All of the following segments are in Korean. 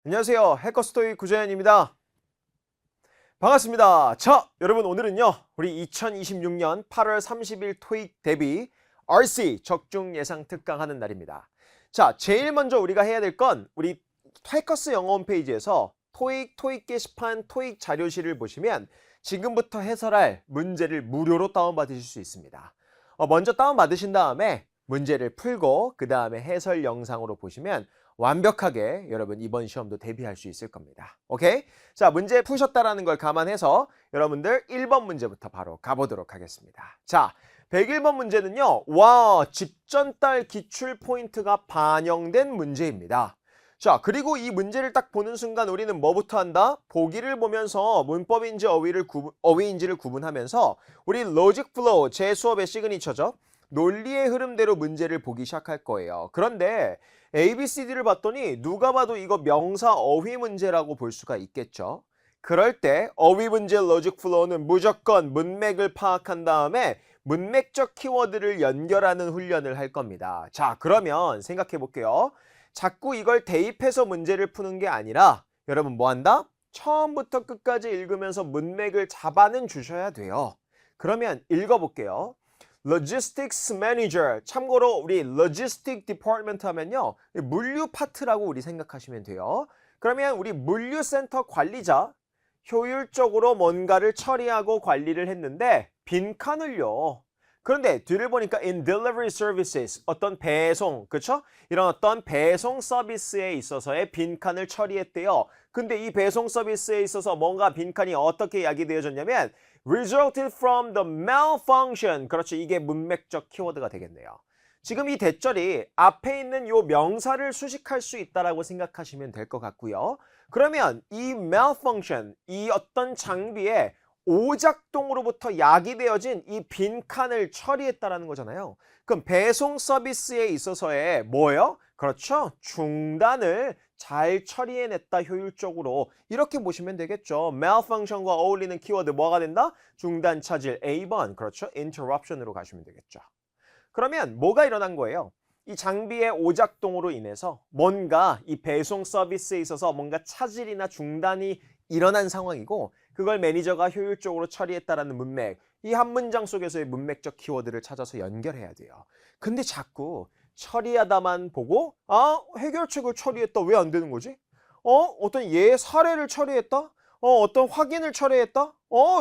안녕하세요. 해커스토익 구재현입니다. 반갑습니다. 자, 여러분 오늘은요. 우리 2026년 8월 30일 토익 대비 RC 적중 예상 특강하는 날입니다. 자, 제일 먼저 우리가 해야 될 건 우리 해커스 영어 홈페이지에서 토익 게시판, 토익 자료실을 보시면 지금부터 해설할 문제를 무료로 다운받으실 수 있습니다. 먼저 다운받으신 다음에 문제를 풀고 그 다음에 해설 영상으로 보시면 완벽하게 여러분 이번 시험도 대비할 수 있을 겁니다. 오케이? 자, 문제 푸셨다라는 걸 감안해서 여러분들 1번 문제부터 바로 가보도록 하겠습니다. 자, 101번 문제는요. 와, 직전달 기출 포인트가 반영된 문제입니다. 자, 그리고 이 문제를 딱 보는 순간 우리는 뭐부터 한다? 보기를 보면서 문법인지 어휘인지를 구분하면서 우리 로직 플로우, 제 수업의 시그니처죠. 논리의 흐름대로 문제를 보기 시작할 거예요. 그런데 ABCD를 봤더니 누가 봐도 이거 명사 어휘 문제라고 볼 수가 있겠죠. 그럴 때 어휘 문제 로직 플로우는 무조건 문맥을 파악한 다음에 문맥적 키워드를 연결하는 훈련을 할 겁니다. 자, 그러면 생각해 볼게요. 자꾸 이걸 대입해서 문제를 푸는 게 아니라 여러분 뭐 한다? 처음부터 끝까지 읽으면서 문맥을 잡아는 주셔야 돼요. 그러면 읽어볼게요. Logistics Manager, 참고로 우리 Logistic Department 하면요 물류 파트라고 우리 생각하시면 돼요. 그러면 우리 물류센터 관리자, 효율적으로 뭔가를 처리하고 관리를 했는데 빈칸을요. 그런데 뒤를 보니까 in delivery services, 어떤 배송, 그렇죠? 이런 어떤 배송 서비스에 있어서의 빈칸을 처리했대요. 근데 이 배송 서비스에 있어서 뭔가 빈칸이 어떻게 야기되어졌냐면 resulted from the malfunction. 그렇죠. 이게 문맥적 키워드가 되겠네요. 지금 이 대절이 앞에 있는 요 명사를 수식할 수 있다라고 생각하시면 될 것 같고요. 그러면 이 malfunction, 이 어떤 장비에 오작동으로부터 야기되어진 이 빈칸을 처리했다라는 거잖아요. 그럼 배송 서비스에 있어서의 뭐예요? 그렇죠. 중단을 잘 처리해냈다 효율적으로. 이렇게 보시면 되겠죠. malfunction과 어울리는 키워드 뭐가 된다? 중단 차질 A번. 그렇죠. interruption으로 가시면 되겠죠. 그러면 뭐가 일어난 거예요? 이 장비의 오작동으로 인해서 뭔가 이 배송 서비스에 있어서 뭔가 차질이나 중단이 일어난 상황이고 그걸 매니저가 효율적으로 처리했다라는 문맥, 이 한 문장 속에서의 문맥적 키워드를 찾아서 연결해야 돼요. 근데 자꾸 처리하다만 보고 해결책을 처리했다. 왜 안 되는 거지? 어떤 예의 사례를 처리했다? 어떤 확인을 처리했다?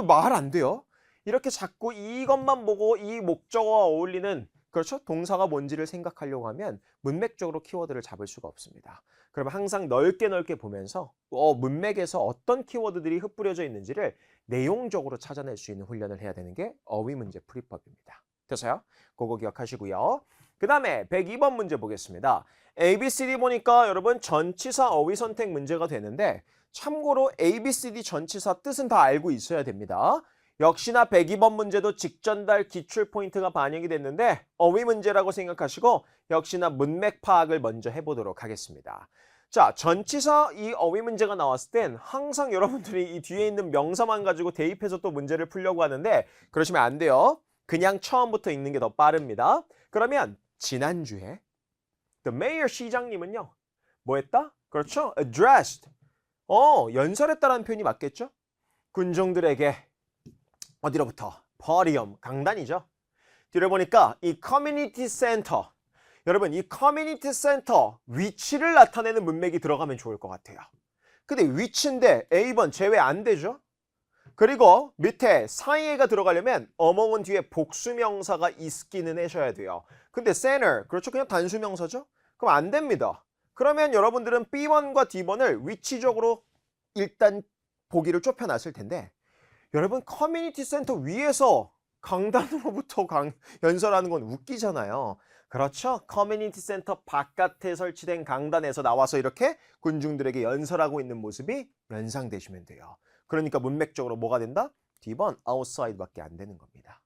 말 안 돼요. 이렇게 자꾸 이것만 보고 이 목적어와 어울리는 그렇죠? 동사가 뭔지를 생각하려고 하면 문맥적으로 키워드를 잡을 수가 없습니다. 그러면 항상 넓게 보면서 문맥에서 어떤 키워드들이 흩뿌려져 있는지를 내용적으로 찾아낼 수 있는 훈련을 해야 되는 게 어휘 문제 풀이법입니다. 됐어요? 그거 기억하시고요. 그 다음에 102번 문제 보겠습니다. ABCD 보니까 여러분 전치사 어휘 선택 문제가 되는데 참고로 ABCD 전치사 뜻은 다 알고 있어야 됩니다. 역시나 102번 문제도 직전달 기출 포인트가 반영이 됐는데 어휘 문제라고 생각하시고 역시나 문맥 파악을 먼저 해보도록 하겠습니다. 자, 전치사 이 어휘 문제가 나왔을 땐 항상 여러분들이 이 뒤에 있는 명사만 가지고 대입해서 또 문제를 풀려고 하는데 그러시면 안 돼요. 그냥 처음부터 읽는 게 더 빠릅니다. 그러면 지난주에 the mayor 시장님은요. 뭐 했다? 그렇죠? addressed. 연설했다라는 표현이 맞겠죠? 군중들에게 어디로부터? 포디엄, 강단이죠. 뒤를 보니까 이 커뮤니티 센터, 여러분 이 커뮤니티 센터 위치를 나타내는 문맥이 들어가면 좋을 것 같아요. 근데 위치인데 A번 제외 안 되죠. 그리고 밑에 사이에가 들어가려면 among은 뒤에 복수명사가 있기는 하셔야 돼요. 근데 center, 그렇죠? 그냥 단수명사죠? 그럼 안 됩니다. 그러면 여러분들은 B번과 D번을 위치적으로 일단 보기를 좁혀놨을 텐데 여러분 커뮤니티 센터 위에서 강단으로부터 연설하는 건 웃기잖아요. 그렇죠? 커뮤니티 센터 바깥에 설치된 강단에서 나와서 이렇게 군중들에게 연설하고 있는 모습이 연상되시면 돼요. 그러니까 문맥적으로 뭐가 된다? D번 outside밖에 안 되는 겁니다.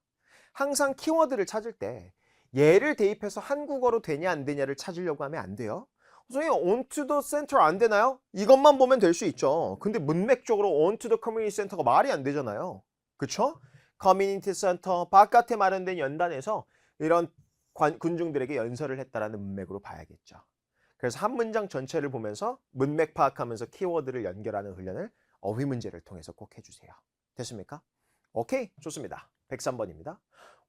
항상 키워드를 찾을 때 얘를 대입해서 한국어로 되냐 안 되냐를 찾으려고 하면 안 돼요. 선생님, onto the center 안 되나요? 이것만 보면 될 수 있죠. 근데 문맥적으로 onto the community center가 말이 안 되잖아요. 그쵸? 커뮤니티 센터 바깥에 마련된 연단에서 이런 군중들에게 연설을 했다라는 문맥으로 봐야겠죠. 그래서 한 문장 전체를 보면서 문맥 파악하면서 키워드를 연결하는 훈련을 어휘 문제를 통해서 꼭 해주세요. 됐습니까? 오케이, 좋습니다. 103번입니다.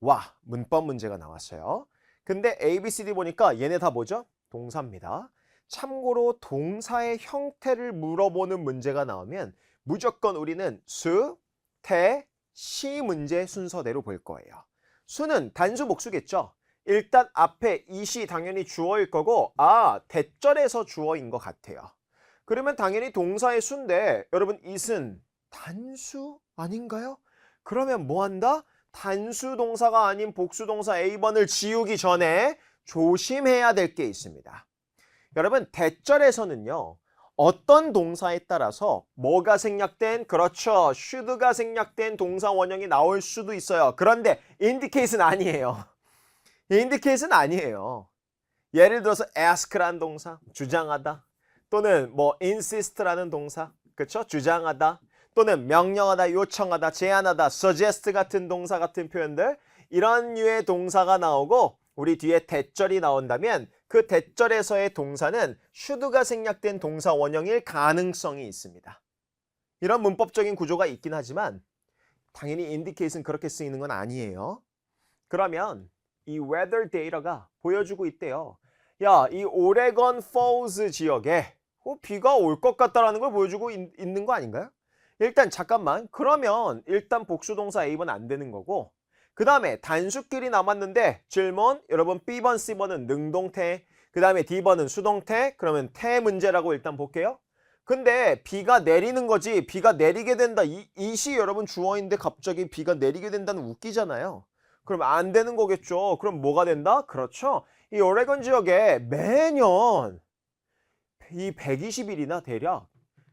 와, 문법 문제가 나왔어요. 근데 A, B, C, D 보니까 얘네 다 뭐죠? 동사입니다. 참고로 동사의 형태를 물어보는 문제가 나오면 무조건 우리는 수, 태, 시 문제 순서대로 볼 거예요. 수는 단수 복수겠죠? 일단 앞에 이시 당연히 주어일 거고 대절에서 주어인 것 같아요. 그러면 당연히 동사의 수인데 여러분 it은 단수 아닌가요? 그러면 뭐 한다? 단수 동사가 아닌 복수 동사 A번을 지우기 전에 조심해야 될 게 있습니다. 여러분 대절에서는요. 어떤 동사에 따라서 뭐가 생략된, 그렇죠, should가 생략된 동사 원형이 나올 수도 있어요. 그런데 indicate는 아니에요. indicate는 아니에요. 예를 들어서 ask라는 동사, 주장하다. 또는 뭐 insist라는 동사, 그렇죠? 주장하다. 또는 명령하다, 요청하다, 제안하다, suggest 같은 동사 같은 표현들, 이런 류의 동사가 나오고 우리 뒤에 대절이 나온다면 그 대절에서의 동사는 should가 생략된 동사 원형일 가능성이 있습니다. 이런 문법적인 구조가 있긴 하지만 당연히 indicate는 그렇게 쓰이는 건 아니에요. 그러면 이 weather data가 보여주고 있대요. 야, 이 오레건 폴즈 지역에 비가 올 것 같다라는 걸 보여주고 있는 거 아닌가요? 일단 잠깐만, 그러면 일단 복수동사 A번 안 되는 거고, 그 다음에 단수끼리 남았는데 질문, 여러분 B번, C번은 능동태, 그 다음에 D번은 수동태, 그러면 태 문제라고 일단 볼게요. 근데 비가 내리는 거지, 비가 내리게 된다, 이시 여러분 주어인데 갑자기 비가 내리게 된다는 웃기잖아요. 그럼 안 되는 거겠죠. 그럼 뭐가 된다? 그렇죠. 이 오레건 지역에 매년 이 120일이나 대략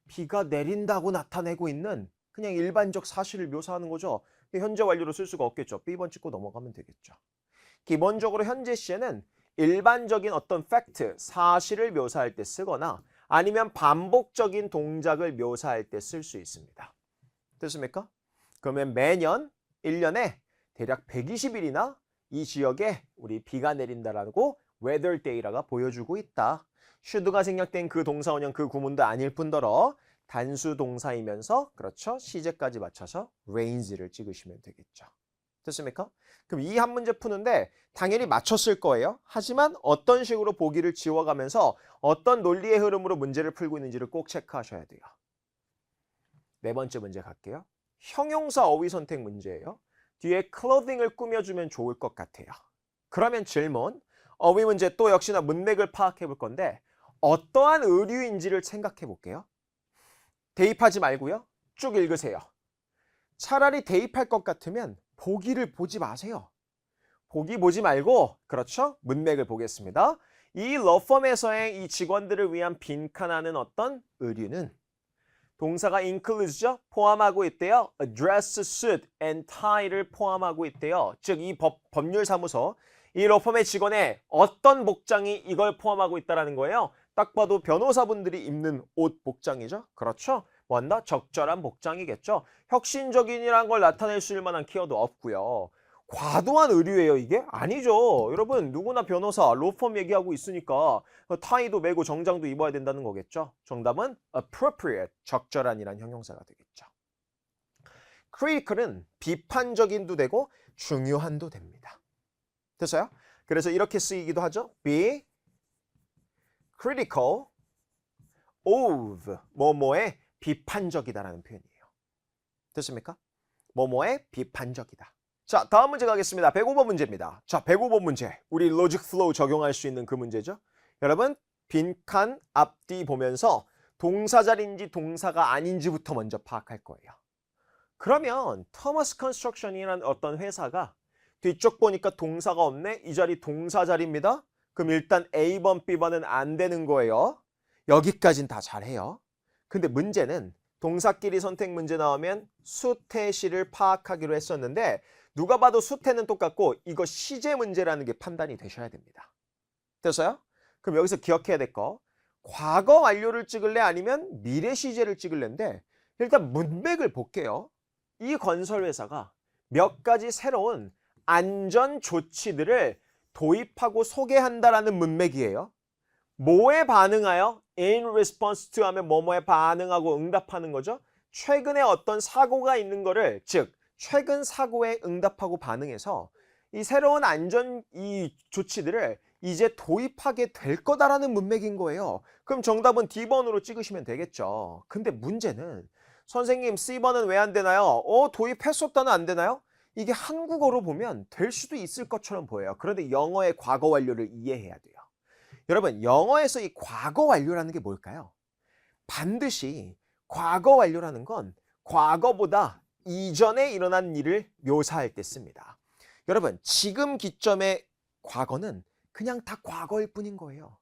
비가 내린다고 나타내고 있는 그냥 일반적 사실을 묘사하는 거죠. 현재 완료로 쓸 수가 없겠죠. B번 찍고 넘어가면 되겠죠. 기본적으로 현재 시에는 일반적인 어떤 팩트, 사실을 묘사할 때 쓰거나 아니면 반복적인 동작을 묘사할 때 쓸 수 있습니다. 됐습니까? 그러면 매년 1년에 대략 120일이나 이 지역에 우리 비가 내린다라고 weather data가 보여주고 있다. should가 생략된 그 동사원형 그 구문도 아닐 뿐더러 단수 동사이면서 그렇죠. 시제까지 맞춰서 range를 찍으시면 되겠죠. 됐습니까? 그럼 이 한 문제 푸는데 당연히 맞췄을 거예요. 하지만 어떤 식으로 보기를 지워가면서 어떤 논리의 흐름으로 문제를 풀고 있는지를 꼭 체크하셔야 돼요. 네 번째 문제 갈게요. 형용사 어휘 선택 문제예요. 뒤에 clothing을 꾸며주면 좋을 것 같아요. 그러면 질문, 어휘 문제 또 역시나 문맥을 파악해 볼 건데 어떠한 의류인지를 생각해 볼게요. 대입하지 말고요. 쭉 읽으세요. 차라리 대입할 것 같으면 보기를 보지 마세요. 보기 보지 말고 그렇죠? 문맥을 보겠습니다. 이 러펌에서의 이 직원들을 위한 빈칸하는 어떤 의류는 동사가 includes죠? 포함하고 있대요. A dress, suit, and tie를 포함하고 있대요. 즉 이 법률사무소, 이 러펌의 직원의 어떤 복장이 이걸 포함하고 있다는 거예요. 딱 봐도 변호사분들이 입는 옷 복장이죠. 그렇죠? 뭔가 적절한 복장이겠죠. 혁신적인이라는 걸 나타낼 수 있을 만한 키워드 없고요. 과도한 의류예요 이게? 아니죠. 여러분 누구나 변호사, 로펌 얘기하고 있으니까 타이도 매고 정장도 입어야 된다는 거겠죠. 정답은 appropriate, 적절한이란 형용사가 되겠죠. critical은 비판적인도 되고 중요한도 됩니다. 됐어요? 그래서 이렇게 쓰이기도 하죠. be critical of 뭐뭐의 비판적이다라는 표현이에요. 됐습니까? 뭐뭐의 비판적이다. 자, 다음 문제 가겠습니다. 105번 문제입니다. 자, 105번 문제. 우리 로직 플로우 적용할 수 있는 그 문제죠. 여러분, 빈칸 앞뒤 보면서 동사 자리인지 동사가 아닌지부터 먼저 파악할 거예요. 그러면 터머스 컨스트럭션이라는 어떤 회사가 뒤쪽 보니까 동사가 없네. 이 자리 동사 자리입니다. 그럼 일단 A번, B번은 안 되는 거예요. 여기까지는 다 잘해요. 근데 문제는 동사끼리 선택 문제 나오면 수태시를 파악하기로 했었는데 누가 봐도 수태는 똑같고 이거 시제 문제라는 게 판단이 되셔야 됩니다. 됐어요? 그럼 여기서 기억해야 될 거, 과거 완료를 찍을래 아니면 미래 시제를 찍을래인데 일단 문맥을 볼게요. 이 건설회사가 몇 가지 새로운 안전 조치들을 도입하고 소개한다라는 문맥이에요. 뭐에 반응하여? In response to 하면 뭐뭐에 반응하고 응답하는 거죠. 최근에 어떤 사고가 있는 거를, 즉 최근 사고에 응답하고 반응해서 이 새로운 안전 이 조치들을 이제 도입하게 될 거다라는 문맥인 거예요. 그럼 정답은 D번으로 찍으시면 되겠죠. 근데 문제는 선생님 C번은 왜 안 되나요? 도입했었다는 안 되나요? 이게 한국어로 보면 될 수도 있을 것처럼 보여요. 그런데 영어의 과거 완료를 이해해야 돼요. 여러분, 영어에서 이 과거 완료라는 게 뭘까요? 반드시 과거 완료라는 건 과거보다 이전에 일어난 일을 묘사할 때 씁니다. 여러분, 지금 기점의 과거는 그냥 다 과거일 뿐인 거예요.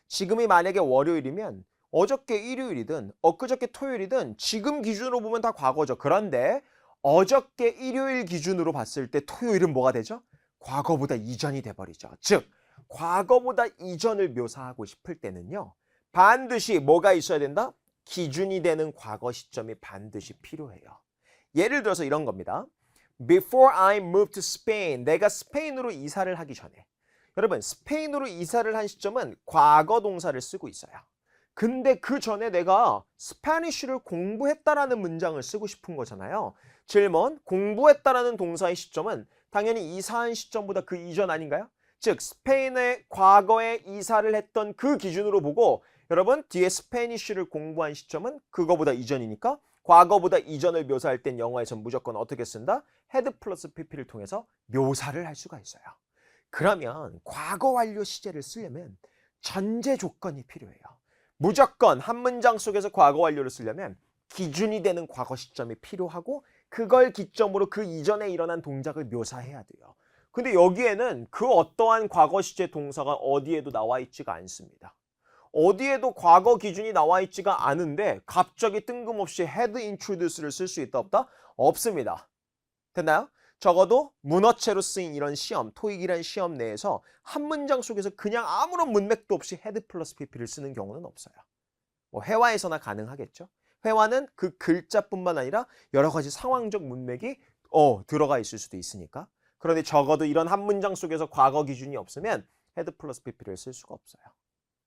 지금이 만약에 월요일이면 어저께 일요일이든 엊그저께 토요일이든 지금 기준으로 보면 다 과거죠. 그런데 어저께 일요일 기준으로 봤을 때 토요일은 뭐가 되죠? 과거보다 이전이 돼버리죠. 즉, 과거보다 이전을 묘사하고 싶을 때는요. 반드시 뭐가 있어야 된다? 기준이 되는 과거 시점이 반드시 필요해요. 예를 들어서 이런 겁니다. Before I moved to Spain, 내가 스페인으로 이사를 하기 전에. 여러분, 스페인으로 이사를 한 시점은 과거 동사를 쓰고 있어요. 근데 그 전에 내가 스파니쉬를 공부했다라는 문장을 쓰고 싶은 거잖아요. 질문, 공부했다라는 동사의 시점은 당연히 이사한 시점보다 그 이전 아닌가요? 즉, 스페인의 과거에 이사를 했던 그 기준으로 보고 여러분, 뒤에 스페니쉬를 공부한 시점은 그거보다 이전이니까 과거보다 이전을 묘사할 땐 영어에선 무조건 어떻게 쓴다? had 플러스 pp를 통해서 묘사를 할 수가 있어요. 그러면 과거 완료 시제를 쓰려면 전제 조건이 필요해요. 무조건 한 문장 속에서 과거 완료를 쓰려면 기준이 되는 과거 시점이 필요하고 그걸 기점으로 그 이전에 일어난 동작을 묘사해야 돼요. 근데 여기에는 그 어떠한 과거 시제 동사가 어디에도 나와 있지가 않습니다. 어디에도 과거 기준이 나와 있지가 않은데 갑자기 뜬금없이 had introduce를 쓸 수 있다 없다? 없습니다. 됐나요? 적어도 문어체로 쓰인 이런 시험, 토익이란 시험 내에서 한 문장 속에서 그냥 아무런 문맥도 없이 had 플러스 pp를 쓰는 경우는 없어요. 뭐 회화에서나 가능하겠죠. 회화는 그 글자뿐만 아니라 여러 가지 상황적 문맥이 들어가 있을 수도 있으니까. 그런데 적어도 이런 한 문장 속에서 과거 기준이 없으면 had 플러스 pp를 쓸 수가 없어요.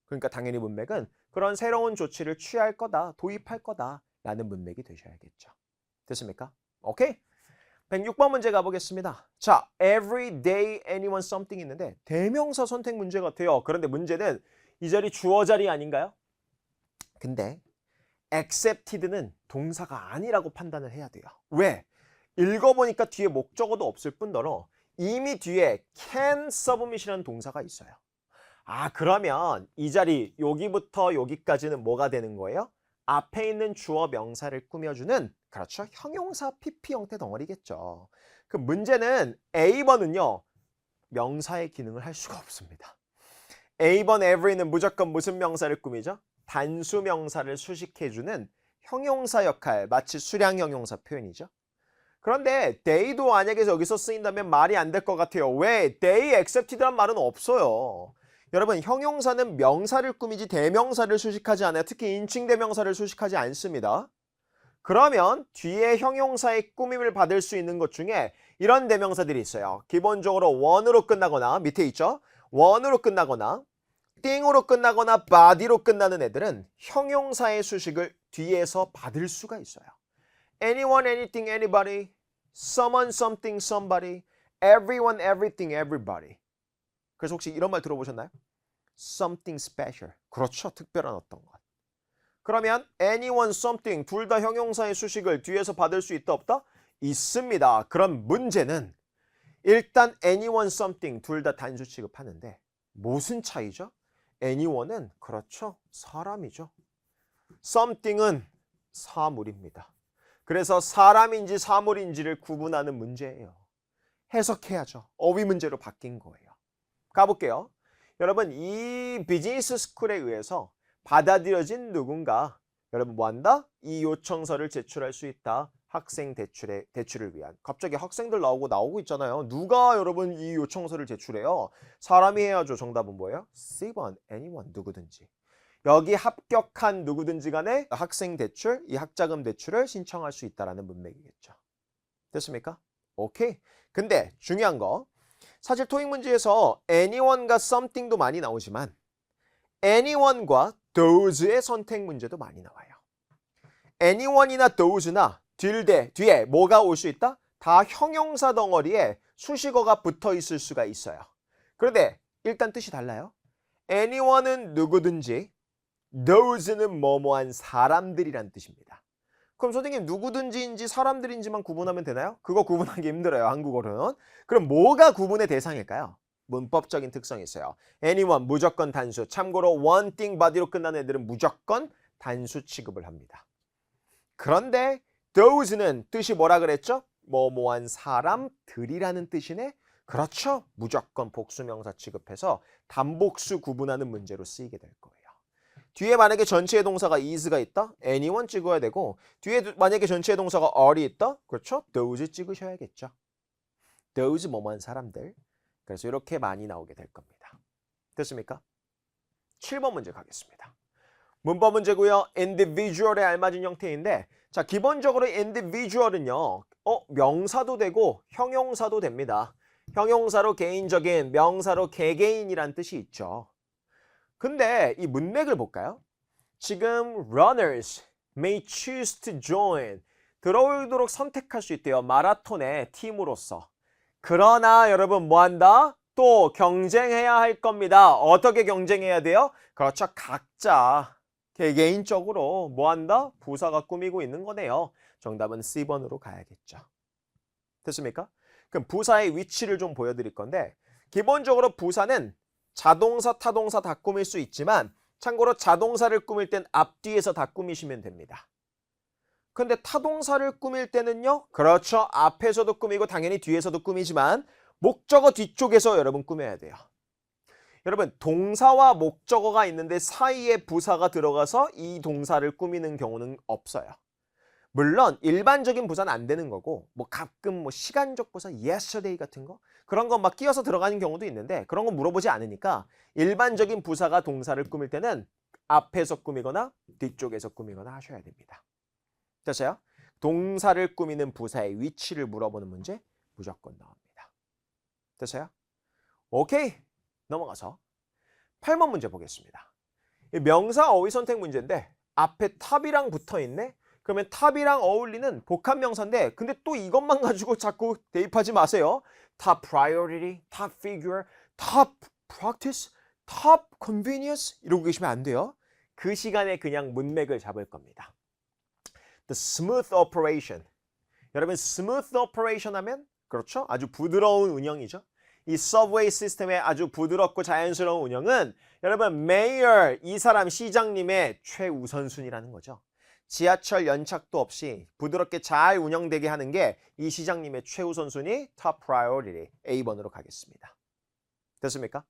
그러니까 당연히 문맥은 그런 새로운 조치를 취할 거다, 도입할 거다라는 문맥이 되셔야겠죠. 됐습니까? 오케이? 106번 문제 가보겠습니다. 자, every day anyone something 있는데 대명사 선택 문제 같아요. 그런데 문제는 이 자리 주어 자리 아닌가요? 근데 accepted는 동사가 아니라고 판단을 해야 돼요. 왜? 읽어보니까 뒤에 목적어도 없을 뿐더러 이미 뒤에 can submit이라는 동사가 있어요. 그러면 이 자리 여기부터 여기까지는 뭐가 되는 거예요? 앞에 있는 주어 명사를 꾸며주는 그렇죠. 형용사 PP 형태 덩어리겠죠. 그 문제는 A번은요. 명사의 기능을 할 수가 없습니다. A번 every는 무조건 무슨 명사를 꾸미죠? 단수 명사를 수식해주는 형용사 역할, 마치 수량 형용사 표현이죠. 그런데 they도 만약에 여기서 쓰인다면 말이 안 될 것 같아요. 왜? they accepted란 말은 없어요. 여러분, 형용사는 명사를 꾸미지 대명사를 수식하지 않아요. 특히 인칭 대명사를 수식하지 않습니다. 그러면 뒤에 형용사의 꾸밈을 받을 수 있는 것 중에 이런 대명사들이 있어요. 기본적으로 one으로 끝나거나 밑에 있죠. one으로 끝나거나 thing으로 끝나거나 body로 끝나는 애들은 형용사의 수식을 뒤에서 받을 수가 있어요. anyone, anything, anybody, someone, something, somebody, everyone, everything, everybody. 그래서 혹시 이런 말 들어보셨나요? Something special. 그렇죠. 특별한 어떤 것. 그러면 anyone, something 둘 다 형용사의 수식을 뒤에서 받을 수 있다 없다? 있습니다. 그럼 문제는 일단 anyone, something 둘 다 단수 취급하는데 무슨 차이죠? anyone은 그렇죠. 사람이죠. something은 사물입니다. 그래서 사람인지 사물인지를 구분하는 문제예요. 해석해야죠. 어휘 문제로 바뀐 거예요. 가볼게요. 여러분, 이 비즈니스 스쿨에 의해서 받아들여진 누군가 여러분 뭐한다? 이 요청서를 제출할 수 있다. 학생 대출을 위한. 갑자기 학생들 나오고 있잖아요. 누가 여러분 이 요청서를 제출해요? 사람이 해야죠. 정답은 뭐예요? C번, anyone, 누구든지. 여기 합격한 누구든지 간에 학생 대출, 이 학자금 대출을 신청할 수 있다라는 문맥이겠죠. 됐습니까? 오케이. 근데 중요한 거. 사실 토익 문제에서 anyone과 something도 많이 나오지만 anyone과 those의 선택 문제도 많이 나와요. anyone이나 those나 뒤에 뭐가 올 수 있다? 다 형용사 덩어리에 수식어가 붙어 있을 수가 있어요. 그런데 일단 뜻이 달라요. anyone은 누구든지, those는 뭐뭐한 사람들이란 뜻입니다. 그럼 선생님 누구든지인지 사람들인지만 구분하면 되나요? 그거 구분하기 힘들어요, 한국어로는. 그럼 뭐가 구분의 대상일까요? 문법적인 특성이 있어요. anyone 무조건 단수. 참고로 one thing body로 끝나는 애들은 무조건 단수 취급을 합니다. 그런데 those는 뜻이 뭐라 그랬죠? 뭐뭐한 사람들이라는 뜻이네. 그렇죠. 무조건 복수명사 취급해서 단복수 구분하는 문제로 쓰이게 될 거예요. 뒤에 만약에 전치의 동사가 is가 있다? anyone 찍어야 되고 뒤에 만약에 전치의 동사가 are이 있다? 그렇죠? those 찍으셔야겠죠. those 뭐뭐한 사람들. 그래서 이렇게 많이 나오게 될 겁니다. 됐습니까? 7번 문제 가겠습니다. 문법 문제고요. individual에 알맞은 형태인데 자 기본적으로 individual은요. 명사도 되고 형용사도 됩니다. 형용사로 개인적인, 명사로 개개인이란 뜻이 있죠. 근데 이 문맥을 볼까요? 지금 runners may choose to join 들어오도록 선택할 수 있대요. 마라톤의 팀으로서. 그러나 여러분 뭐한다? 또 경쟁해야 할 겁니다. 어떻게 경쟁해야 돼요? 그렇죠. 각자 개개인적으로 뭐한다? 부사가 꾸미고 있는 거네요. 정답은 C번으로 가야겠죠. 됐습니까? 그럼 부사의 위치를 좀 보여드릴 건데 기본적으로 부사는 자동사, 타동사 다 꾸밀 수 있지만 참고로 자동사를 꾸밀 땐 앞뒤에서 다 꾸미시면 됩니다. 근데 타동사를 꾸밀 때는요. 그렇죠. 앞에서도 꾸미고 당연히 뒤에서도 꾸미지만 목적어 뒤쪽에서 여러분 꾸며야 돼요. 여러분 동사와 목적어가 있는데 사이에 부사가 들어가서 이 동사를 꾸미는 경우는 없어요. 물론 일반적인 부사는 안 되는 거고 뭐 가끔 뭐 시간적 부사 yesterday 같은 거 그런 거 막 끼어서 들어가는 경우도 있는데 그런 거 물어보지 않으니까 일반적인 부사가 동사를 꾸밀 때는 앞에서 꾸미거나 뒤쪽에서 꾸미거나 하셔야 됩니다. 됐어요? 동사를 꾸미는 부사의 위치를 물어보는 문제 무조건 나옵니다. 됐어요? 오케이. 넘어가서 8번 문제 보겠습니다. 명사 어휘 선택 문제인데 앞에 탑이랑 붙어 있네. 그러면 탑이랑 어울리는 복합 명사인데 근데 또 이것만 가지고 자꾸 대입하지 마세요. top priority, top figure, top practice, top convenience 이러고 계시면 안 돼요. 그 시간에 그냥 문맥을 잡을 겁니다. The smooth operation. 여러분 smooth operation 하면 그렇죠? 아주 부드러운 운영이죠. 이 서브웨이 시스템의 아주 부드럽고 자연스러운 운영은 여러분 메이어 이 사람 시장님의 최우선순위라는 거죠. 지하철 연착도 없이 부드럽게 잘 운영되게 하는 게 이 시장님의 최우선순위 top priority A번으로 가겠습니다. 됐습니까?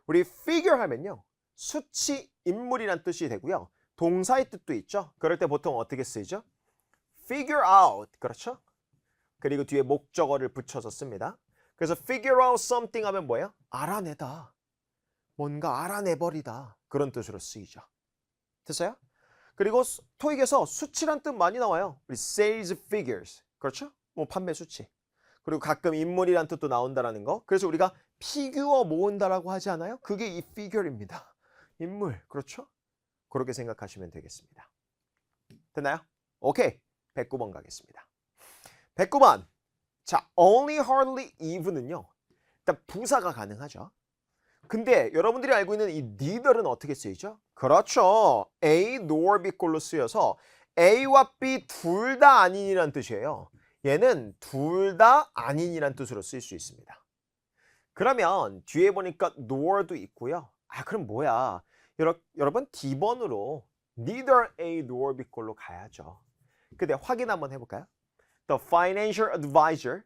우리 figure 하면요. 수치, 인물이란 뜻이 되고요. 동사의 뜻도 있죠. 그럴 때 보통 어떻게 쓰이죠? figure out. 그렇죠? 그리고 뒤에 목적어를 붙여서 씁니다. 그래서 figure out something 하면 뭐예요? 알아내다. 뭔가 알아내버리다. 그런 뜻으로 쓰이죠. 됐어요? 그리고 토익에서 수치란 뜻 많이 나와요. 우리 sales figures. 그렇죠? 뭐 판매 수치. 그리고 가끔 인물이란 뜻도 나온다라는 거. 그래서 우리가 피규어 모은다라고 하지 않아요? 그게 이 figure입니다. 인물. 그렇죠? 그렇게 생각하시면 되겠습니다. 됐나요? 오케이. 109번 가겠습니다. 109번. 자, only, hardly, even은요. 일단 부사가 가능하죠. 근데 여러분들이 알고 있는 이 neither는 어떻게 쓰이죠? 그렇죠. A nor B 꼴로 쓰여서 A와 B 둘 다 아닌이란 뜻이에요. 얘는 둘 다 아닌이란 뜻으로 쓰일 수 있습니다. 그러면 뒤에 보니까 nor도 있고요. 아 그럼 뭐야? 여러분 D번으로 neither A nor B 꼴로 가야죠. 근데 확인 한번 해볼까요? The financial advisor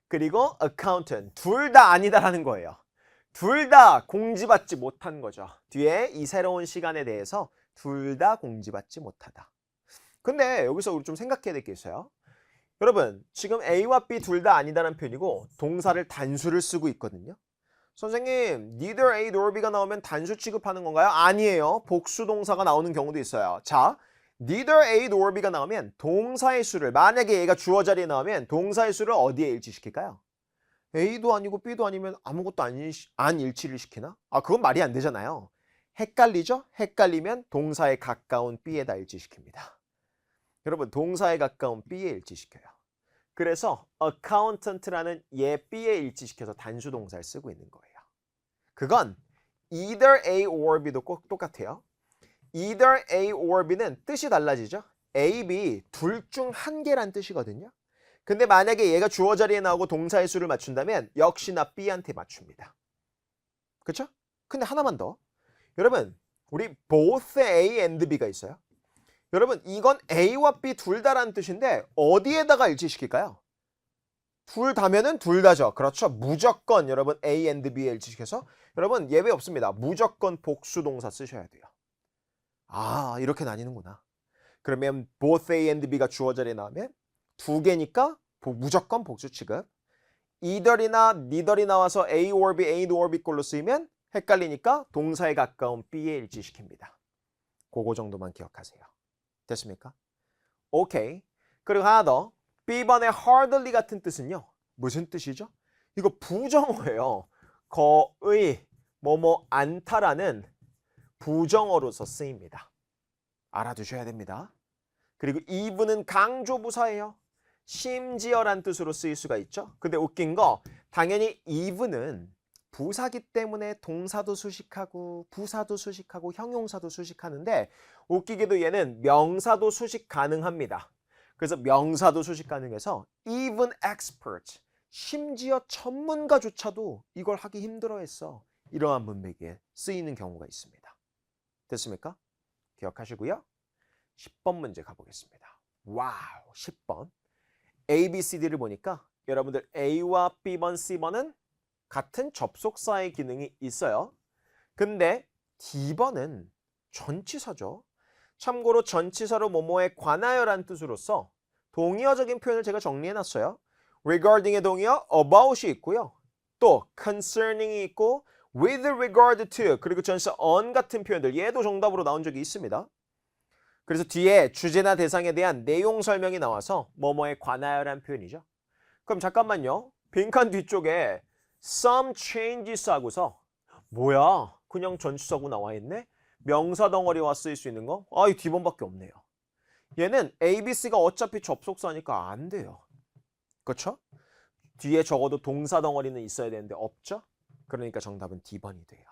그리고 accountant 둘 다 아니다라는 거예요. 둘 다 공지받지 못한 거죠. 뒤에 이 새로운 시간에 대해서 둘 다 공지받지 못하다. 근데 여기서 우리 좀 생각해야 될 게 있어요. 여러분 지금 A와 B 둘 다 아니다라는 표현이고 동사를 단수를 쓰고 있거든요. 선생님 neither A nor B가 나오면 단수 취급하는 건가요? 아니에요. 복수 동사가 나오는 경우도 있어요. 자, neither A nor B가 나오면 동사의 수를 만약에 얘가 주어 자리에 나오면 동사의 수를 어디에 일치시킬까요? A도 아니고 B도 아니면 아무것도 안 일치를 시키나? 아 그건 말이 안 되잖아요. 헷갈리죠? 헷갈리면 동사에 가까운 B에다 일치시킵니다. 여러분 동사에 가까운 B에 일치시켜요. 그래서 accountant라는 얘 B에 일치시켜서 단수 동사를 쓰고 있는 거예요. 그건 either A or B도 꼭 똑같아요. either A or B는 뜻이 달라지죠. A, B 둘 중 한 개란 뜻이거든요. 근데 만약에 얘가 주어 자리에 나오고 동사의 수를 맞춘다면 역시나 B한테 맞춥니다. 그렇죠? 근데 하나만 더. 여러분 우리 both A and B가 있어요. 여러분 이건 A와 B 둘 다라는 뜻인데 어디에다가 일치시킬까요? 둘 다면은 둘 다죠. 그렇죠. 무조건 여러분 A and B에 일치시켜서 여러분 예외 없습니다. 무조건 복수 동사 쓰셔야 돼요. 아 이렇게 나뉘는구나. 그러면 both A and B가 주어 자리에 나오면 두 개니까 무조건 복수 취급. either이나 neither이 나와서 A or B, A or B 꼴로 쓰이면 헷갈리니까 동사에 가까운 B에 일치시킵니다. 그거 정도만 기억하세요. 됐습니까? 오케이. 그리고 하나 더. B번의 hardly 같은 뜻은요. 무슨 뜻이죠? 이거 부정어예요. 거의 뭐뭐 않다라는 부정어로서 쓰입니다. 알아두셔야 됩니다. 그리고 even은 강조부사예요. 심지어란 뜻으로 쓰일 수가 있죠. 근데 웃긴 거 당연히 even은 부사기 때문에 동사도 수식하고 부사도 수식하고 형용사도 수식하는데 웃기게도 얘는 명사도 수식 가능합니다. 그래서 명사도 수식 가능해서 even expert, 심지어 전문가조차도 이걸 하기 힘들어했어. 이러한 문맥에 쓰이는 경우가 있습니다. 됐습니까? 기억하시고요. 10번 문제 가보겠습니다. 와우, 10번. A, B, C, D를 보니까 여러분들 A와 B번, C번은 같은 접속사의 기능이 있어요. 근데 D번은 전치사죠. 참고로 전치사로 뭐뭐에 관하여란 뜻으로서 동의어적인 표현을 제가 정리해놨어요. regarding의 동의어 about이 있고요. 또 concerning이 있고 with regard to 그리고 전치사 on 같은 표현들 얘도 정답으로 나온 적이 있습니다. 그래서 뒤에 주제나 대상에 대한 내용 설명이 나와서 뭐뭐에 관하여란 표현이죠. 그럼 잠깐만요. 빈칸 뒤쪽에 some changes 하고서 뭐야? 그냥 전치사고 나와 있네? 명사 덩어리와 쓰일 수 있는 거? 이 D번밖에 없네요. 얘는 A, B, C가 어차피 접속사니까 안 돼요. 그렇죠? 뒤에 적어도 동사 덩어리는 있어야 되는데 없죠? 그러니까 정답은 D번이 돼요.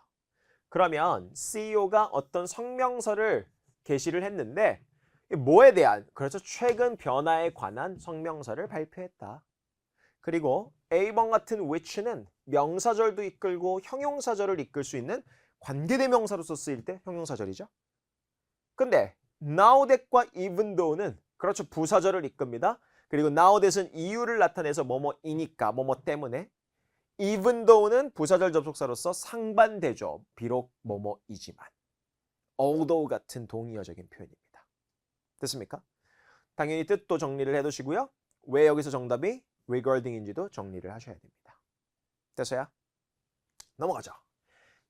그러면 CEO가 어떤 성명서를 게시를 했는데 뭐에 대한? 그래서 최근 변화에 관한 성명서를 발표했다. 그리고 A번 같은 which는 명사절도 이끌고 형용사절을 이끌 수 있는 관계대명사로서 쓰일 때 형용사절이죠. 근데 now that과 even though는 그렇죠. 부사절을 이끕니다. 그리고 now that은 이유를 나타내서 뭐뭐이니까 뭐뭐 때문에 even though는 부사절 접속사로서 상반되죠. 비록 뭐뭐이지만 although 같은 동의어적인 표현입니다. 됐습니까? 당연히 뜻도 정리를 해두시고요. 왜 여기서 정답이 regarding인지도 정리를 하셔야 됩니다. 됐어요? 넘어가죠.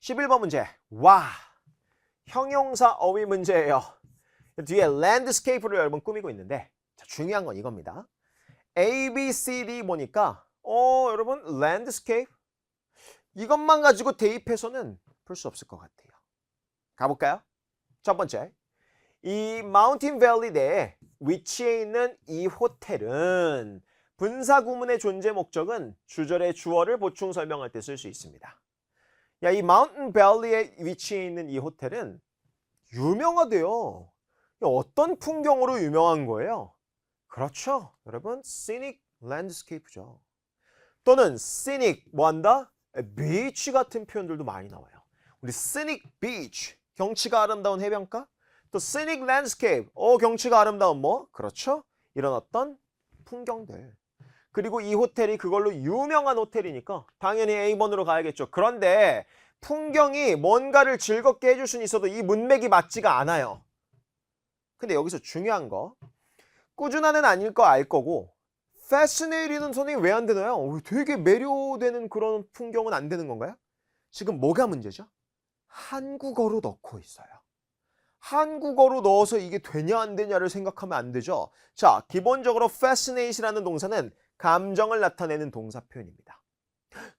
11번 문제. 와, 형용사 어휘 문제예요. 뒤에 landscape를 여러분 꾸미고 있는데 자, 중요한 건 이겁니다. A, B, C, D 보니까 여러분 landscape 이것만 가지고 대입해서는 풀 수 없을 것 같아요. 가볼까요? 첫 번째, 이 Mountain Valley 내에 위치해 있는 이 호텔은 분사 구문의 존재 목적은 주절의 주어를 보충 설명할 때 쓸 수 있습니다. 야, 이 Mountain Valley에 위치해 있는 이 호텔은 유명하대요. 어떤 풍경으로 유명한 거예요? 그렇죠. 여러분, scenic landscape죠. 또는 scenic 뭐한다? beach 같은 표현들도 많이 나와요. 우리 scenic beach, 경치가 아름다운 해변가? 또 scenic landscape, 경치가 아름다운 뭐? 그렇죠. 이런 어떤 풍경들. 그리고 이 호텔이 그걸로 유명한 호텔이니까 당연히 A번으로 가야겠죠. 그런데 풍경이 뭔가를 즐겁게 해줄 수는 있어도 이 문맥이 맞지가 않아요. 근데 여기서 중요한 거 꾸준한은 아닐 거 알 거고 fascinating은 선생님 왜 안 되나요? 되게 매료되는 그런 풍경은 안 되는 건가요? 지금 뭐가 문제죠? 한국어로 넣고 있어요. 한국어로 넣어서 이게 되냐 안 되냐를 생각하면 안 되죠. 자, 기본적으로 fascinate이라는 동사는 감정을 나타내는 동사 표현입니다.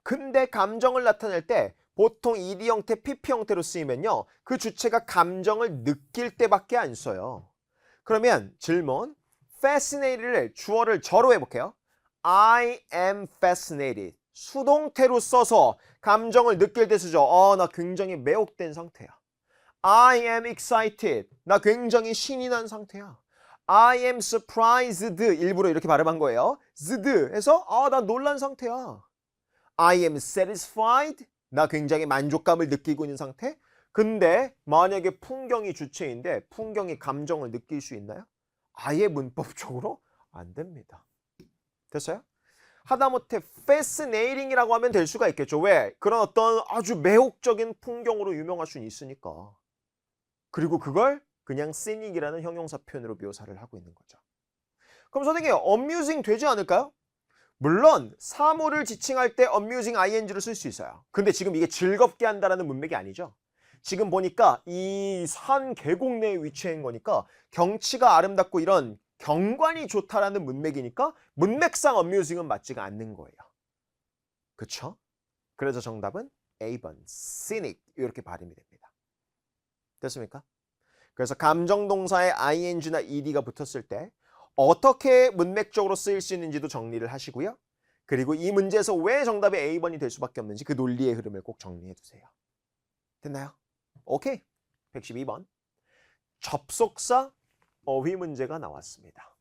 근데 감정을 나타낼 때 보통 ed 형태, pp 형태로 쓰이면요. 그 주체가 감정을 느낄 때밖에 안 써요. 그러면 질문, fascinated를 주어를 저로 해볼게요. I am fascinated. 수동태로 써서 감정을 느낄 때 쓰죠. 나 굉장히 매혹된 상태야. I am excited. 나 굉장히 신이 난 상태야. I am surprised. 일부러 이렇게 발음한 거예요. zd 해서 나 놀란 상태야. I am satisfied. 나 굉장히 만족감을 느끼고 있는 상태. 근데 만약에 풍경이 주체인데 풍경이 감정을 느낄 수 있나요? 아예 문법적으로 안 됩니다. 됐어요? 하다못해 fascinating이라고 하면 될 수가 있겠죠. 왜? 그런 어떤 아주 매혹적인 풍경으로 유명할 수는 있으니까. 그리고 그걸 그냥 scenic이라는 형용사 표현으로 묘사를 하고 있는 거죠. 그럼 선생님, amusing 되지 않을까요? 물론 사물을 지칭할 때 amusing ing를 쓸 수 있어요. 근데 지금 이게 즐겁게 한다는 문맥이 아니죠. 지금 보니까 이 산 계곡 내에 위치한 거니까 경치가 아름답고 이런 경관이 좋다라는 문맥이니까 문맥상 amusing은 맞지가 않는 거예요. 그쵸? 그래서 정답은 A번 scenic 이렇게 발음이 됩니다. 됐습니까? 그래서 감정동사에 ing나 ed가 붙었을 때 어떻게 문맥적으로 쓰일 수 있는지도 정리를 하시고요. 그리고 이 문제에서 왜 정답이 A번이 될 수밖에 없는지 그 논리의 흐름을 꼭 정리해 두세요. 됐나요? 오케이. 112번. 접속사 어휘 문제가 나왔습니다.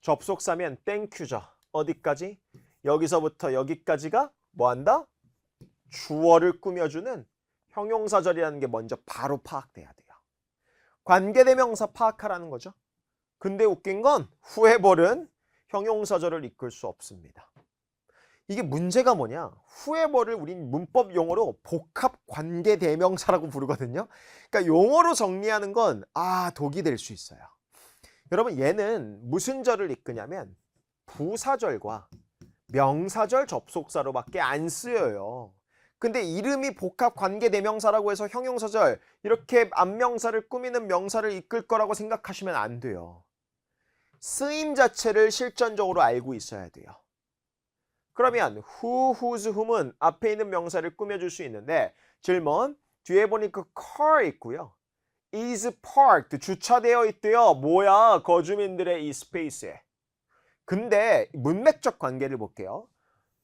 접속사면 땡큐죠. 어디까지? 여기서부터 여기까지가 뭐한다? 주어를 꾸며주는 형용사절이라는 게 먼저 바로 파악돼야 돼요. 관계대명사 파악하라는 거죠. 근데 웃긴 건 후에벌은 형용사절을 이끌 수 없습니다. 이게 문제가 뭐냐? 후에벌을 우린 문법 용어로 복합관계대명사라고 부르거든요. 그러니까 용어로 정리하는 건 독이 될 수 있어요. 여러분 얘는 무슨 절을 이끄냐면 부사절과 명사절 접속사로밖에 안 쓰여요. 근데 이름이 복합관계대명사라고 해서 형용사절 이렇게 앞명사를 꾸미는 명사를 이끌 거라고 생각하시면 안 돼요. 쓰임 자체를 실전적으로 알고 있어야 돼요. 그러면 who, whose, whom은 앞에 있는 명사를 꾸며줄 수 있는데 질문, 뒤에 보니까 car 있고요. is parked, 주차되어 있대요. 뭐야? 거주민들의 이 스페이스에. 근데 문맥적 관계를 볼게요.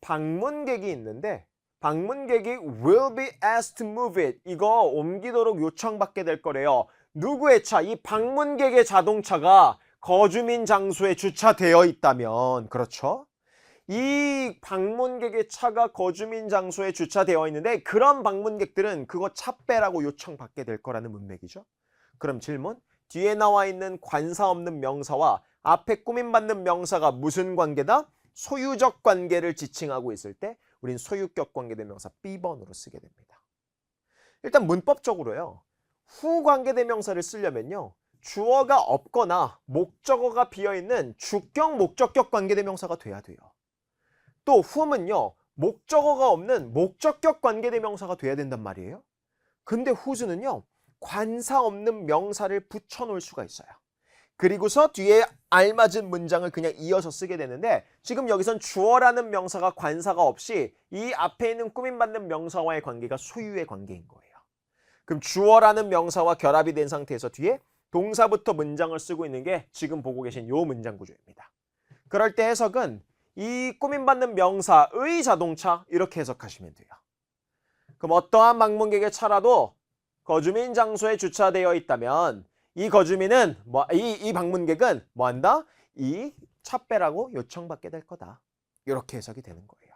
방문객이 있는데 방문객이 will be asked to move it. 이거 옮기도록 요청받게 될 거래요. 누구의 차? 이 방문객의 자동차가 거주민 장소에 주차되어 있다면 그렇죠? 이 방문객의 차가 거주민 장소에 주차되어 있는데 그런 방문객들은 그거 차 빼라고 요청받게 될 거라는 문맥이죠. 그럼 질문, 뒤에 나와 있는 관사 없는 명사와 앞에 꾸밈받는 명사가 무슨 관계다? 소유적 관계를 지칭하고 있을 때 우린 소유격 관계대명사 B번으로 쓰게 됩니다. 일단 문법적으로요. 후 관계대명사를 쓰려면요. 주어가 없거나 목적어가 비어있는 주격 목적격 관계대명사가 돼야 돼요. 또 whom은요. 목적어가 없는 목적격 관계대명사가 돼야 된단 말이에요. 근데 whose는요. 관사 없는 명사를 붙여놓을 수가 있어요. 그리고서 뒤에 알맞은 문장을 그냥 이어서 쓰게 되는데 지금 여기선 주어라는 명사가 관사가 없이 이 앞에 있는 꾸밈받는 명사와의 관계가 소유의 관계인 거예요. 그럼 주어라는 명사와 결합이 된 상태에서 뒤에 동사부터 문장을 쓰고 있는 게 지금 보고 계신 요 문장 구조입니다. 그럴 때 해석은 이 꾸밈받는 명사의 자동차 이렇게 해석하시면 돼요. 그럼 어떠한 방문객의 차라도 거주민 장소에 주차되어 있다면 이 거주민은 이 방문객은 뭐한다? 이 차 빼라고 요청받게 될 거다. 이렇게 해석이 되는 거예요.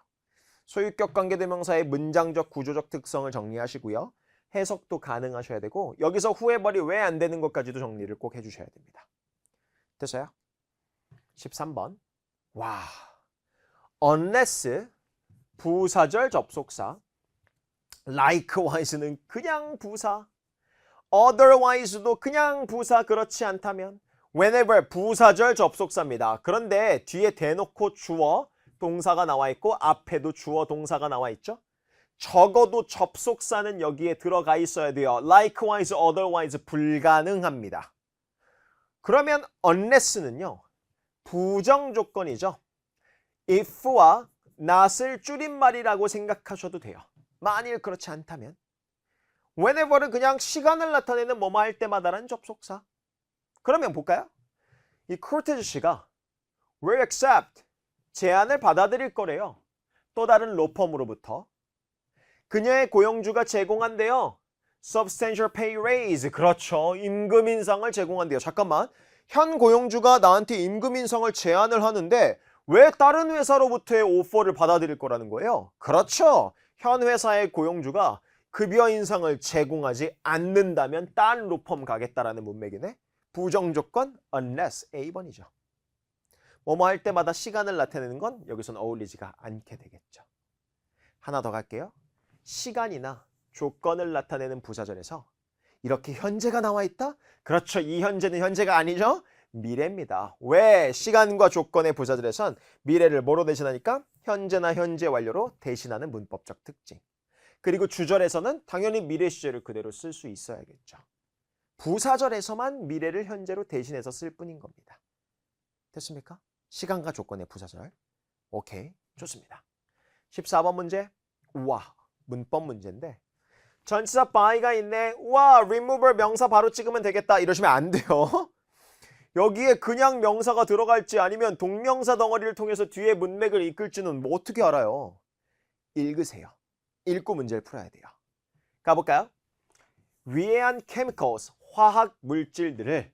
소유격 관계대명사의 문장적 구조적 특성을 정리하시고요. 해석도 가능하셔야 되고 여기서 후에벌이 왜 안 되는 것까지도 정리를 꼭 해주셔야 됩니다. 됐어요? 13번. 와, unless 부사절 접속사, likewise는 그냥 부사, otherwise도 그냥 부사 그렇지 않다면 whenever 부사절 접속사입니다. 그런데 뒤에 대놓고 주어 동사가 나와 있고 앞에도 주어 동사가 나와 있죠. 적어도 접속사는 여기에 들어가 있어야 돼요. likewise, otherwise 불가능합니다. 그러면 unless는요. 부정 조건이죠. if와 not을 줄임말이라고 생각하셔도 돼요. 만일 그렇지 않다면 whenever는 그냥 시간을 나타내는 뭐뭐 할 때마다라는 접속사. 그러면 볼까요? 이 코르테즈 씨가 will accept 제안을 받아들일 거래요. 또 다른 로펌으로부터. 그녀의 고용주가 제공한대요. substantial pay raise. 그렇죠. 임금 인상을 제공한대요. 잠깐만. 현 고용주가 나한테 임금 인상을 제안을 하는데 왜 다른 회사로부터의 오퍼를 받아들일 거라는 거예요? 그렇죠. 현 회사의 고용주가 급여 인상을 제공하지 않는다면 딴 로펌 가겠다라는 문맥이네. 부정조건 unless A번이죠. 뭐뭐 할 때마다 시간을 나타내는 건 여기서는 어울리지가 않게 되겠죠. 하나 더 갈게요. 시간이나 조건을 나타내는 부사절에서 이렇게 현재가 나와 있다? 그렇죠. 이 현재는 현재가 아니죠. 미래입니다. 왜? 시간과 조건의 부사절에선 미래를 뭐로 대신하니까? 현재나 현재 완료로 대신하는 문법적 특징. 그리고 주절에서는 당연히 미래 시제를 그대로 쓸 수 있어야겠죠. 부사절에서만 미래를 현재로 대신해서 쓸 뿐인 겁니다. 됐습니까? 시간과 조건의 부사절. 오케이, 좋습니다. 14번 문제. 우와, 문법 문제인데 전치사 by가 있네. 우와, remover 명사 바로 찍으면 되겠다. 이러시면 안 돼요. 여기에 그냥 명사가 들어갈지 아니면 동명사 덩어리를 통해서 뒤에 문맥을 이끌지는 뭐 어떻게 알아요? 읽으세요. 읽고 문제를 풀어야 돼요. 가볼까요? 위해한 chemicals, 화학 물질들을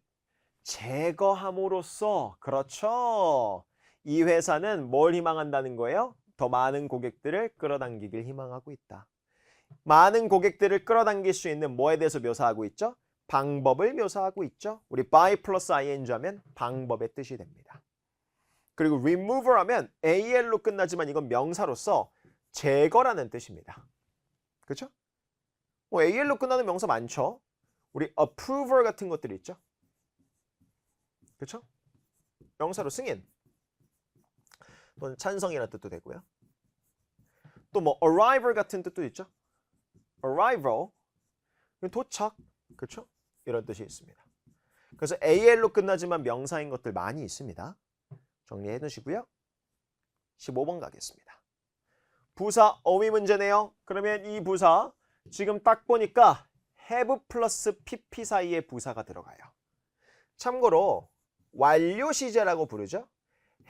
제거함으로써, 그렇죠. 이 회사는 뭘 희망한다는 거예요? 더 많은 고객들을 끌어당기길 희망하고 있다. 많은 고객들을 끌어당길 수 있는 뭐에 대해서 묘사하고 있죠? 방법을 묘사하고 있죠. 우리 by 플러스 ing 하면 방법의 뜻이 됩니다. 그리고 remover 하면 al로 끝나지만 이건 명사로서 제거라는 뜻입니다. 그렇죠? 뭐 al로 끝나는 명사 많죠. 우리 approver 같은 것들이 있죠. 그렇죠? 명사로 승인 또는 찬성이라는 뜻도 되고요. 또 뭐 arrival 같은 뜻도 있죠. arrival 도착, 그렇죠? 이런 뜻이 있습니다. 그래서 al로 끝나지만 명사인 것들 많이 있습니다. 정리해 두시고요. 15번 가겠습니다. 부사 어휘 문제네요. 그러면 이 부사 지금 딱 보니까 have 플러스 pp 사이에 부사가 들어가요. 참고로 완료 시제라고 부르죠.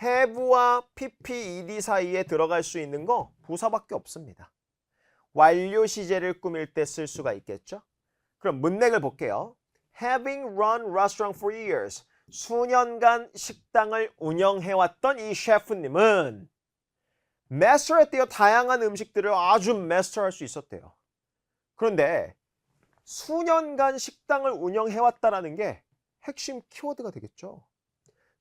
have와 pp, ed 사이에 들어갈 수 있는 거 부사밖에 없습니다. 완료 시제를 꾸밀 때 쓸 수가 있겠죠. 그럼 문맥을 볼게요. Having run restaurant for years. 수년간 식당을 운영해왔던 이 셰프님은 마스터했대요. 다양한 음식들을 아주 마스터할 수 있었대요. 그런데 수년간 식당을 운영해왔다라는 게 핵심 키워드가 되겠죠.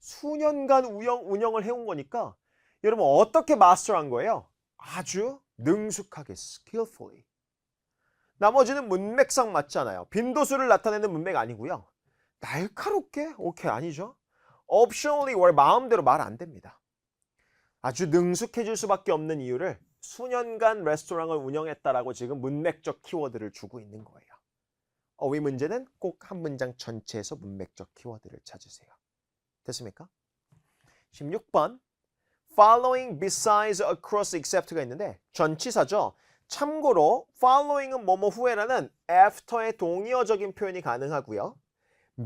수년간 운영을 해온 거니까 여러분 어떻게 마스터한 거예요? 아주 능숙하게, skillfully. 나머지는 문맥상 맞잖아요. 빈도수를 나타내는 문맥 아니고요. 날카롭게? 오케이, 아니죠. optionally, 월 마음대로 말 안 됩니다. 아주 능숙해질 수밖에 없는 이유를 수년간 레스토랑을 운영했다라고 지금 문맥적 키워드를 주고 있는 거예요. 어휘 문제는 꼭 한 문장 전체에서 문맥적 키워드를 찾으세요. 됐습니까? 16번. Following, besides, across, except가 있는데 전치사죠. 참고로 following은 뭐뭐 후에라는 after의 동의어적인 표현이 가능하고요.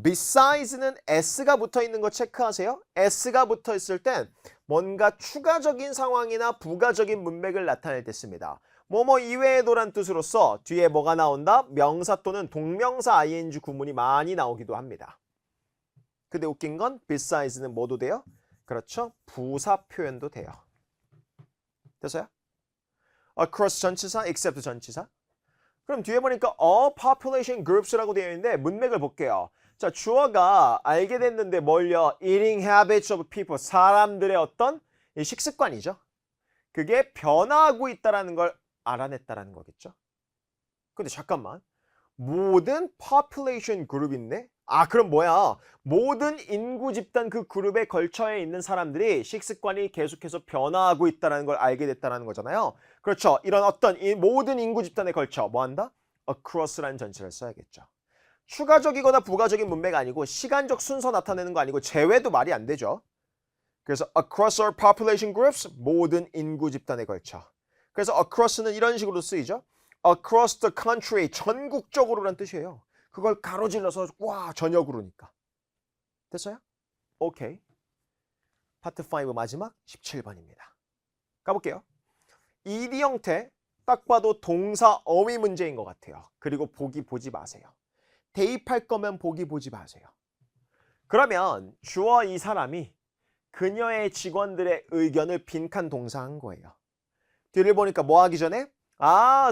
Besides는 s가 붙어있는 거 체크하세요. s가 붙어있을 땐 뭔가 추가적인 상황이나 부가적인 문맥을 나타낼 때 씁니다. 뭐뭐 이외에도란 뜻으로서 뒤에 뭐가 나온다? 명사 또는 동명사 ing 구문이 많이 나오기도 합니다. 근데 웃긴 건 besides,는 뭐도 돼요? 그렇죠. 부사 표현도 돼요. 됐어요? across 전치사, except 전치사. 그럼 뒤에 보니까 all population groups라고 되어 있는데 문맥을 볼게요. 자, 주어가 알게 됐는데 뭘요? eating habits of people. 사람들의 어떤 식습관이죠. 그게 변화하고 있다는 걸 알아냈다는 거겠죠. 근데 잠깐만. 모든 population 그룹 있네? 아, 그럼 뭐야? 모든 인구 집단 그 그룹에 걸쳐 있는 사람들이 식습관이 계속해서 변화하고 있다는 걸 알게 됐다는 거잖아요. 그렇죠. 이런 어떤 모든 인구 집단에 걸쳐 뭐 한다? across라는 전치를 써야겠죠. 추가적이거나 부가적인 문맥 아니고 시간적 순서 나타내는 거 아니고 제외도 말이 안 되죠. 그래서 across all population groups, 모든 인구 집단에 걸쳐. 그래서 across는 이런 식으로 쓰이죠. across the country, 전국적으로란 뜻이에요. 그걸 가로질러서 와, 전역으로니까. 됐어요? 오케이. 파트 5 마지막 17번입니다. 가볼게요. 2D 형태, 딱 봐도 동사 어휘 문제인 것 같아요. 그리고 보기 보지 마세요. 대입할 거면 보기 보지 마세요. 그러면 주어 이 사람이 그녀의 직원들의 의견을 빈칸 동사한 거예요. 뒤를 보니까 뭐 하기 전에?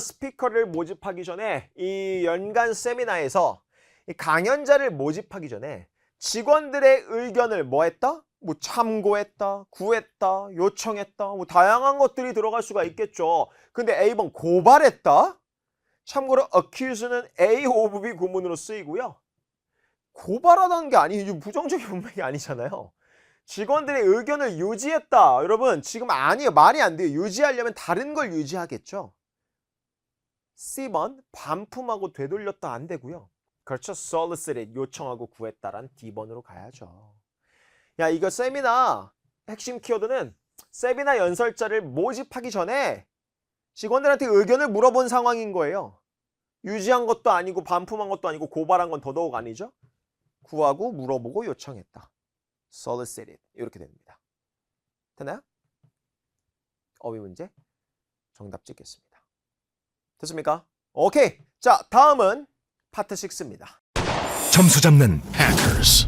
스피커를 모집하기 전에 이 연간 세미나에서 이 강연자를 모집하기 전에 직원들의 의견을 뭐 했다? 뭐 참고했다, 구했다, 요청했다, 뭐 다양한 것들이 들어갈 수가 있겠죠. 근데 A번 고발했다? 참고로 accuse는 A of B 구문으로 쓰이고요. 고발하다는 게 아니에요. 부정적인 문맥이 아니잖아요. 직원들의 의견을 유지했다. 여러분 지금 아니에요. 말이 안 돼요. 유지하려면 다른 걸 유지하겠죠. C번 반품하고 되돌렸다 안 되고요. 그렇죠. solicited 요청하고 구했다란 D번으로 가야죠. 야, 이거 세미나 핵심 키워드는 세미나 연설자를 모집하기 전에 직원들한테 의견을 물어본 상황인 거예요. 유지한 것도 아니고 반품한 것도 아니고 고발한 건 더더욱 아니죠. 구하고 물어보고 요청했다. solicited 이렇게 됩니다. 됐나요? 어휘 문제 정답 찍겠습니다. 됐습니까? 오케이. 자, 다음은 파트 6입니다. 점수 잡는 Hackers.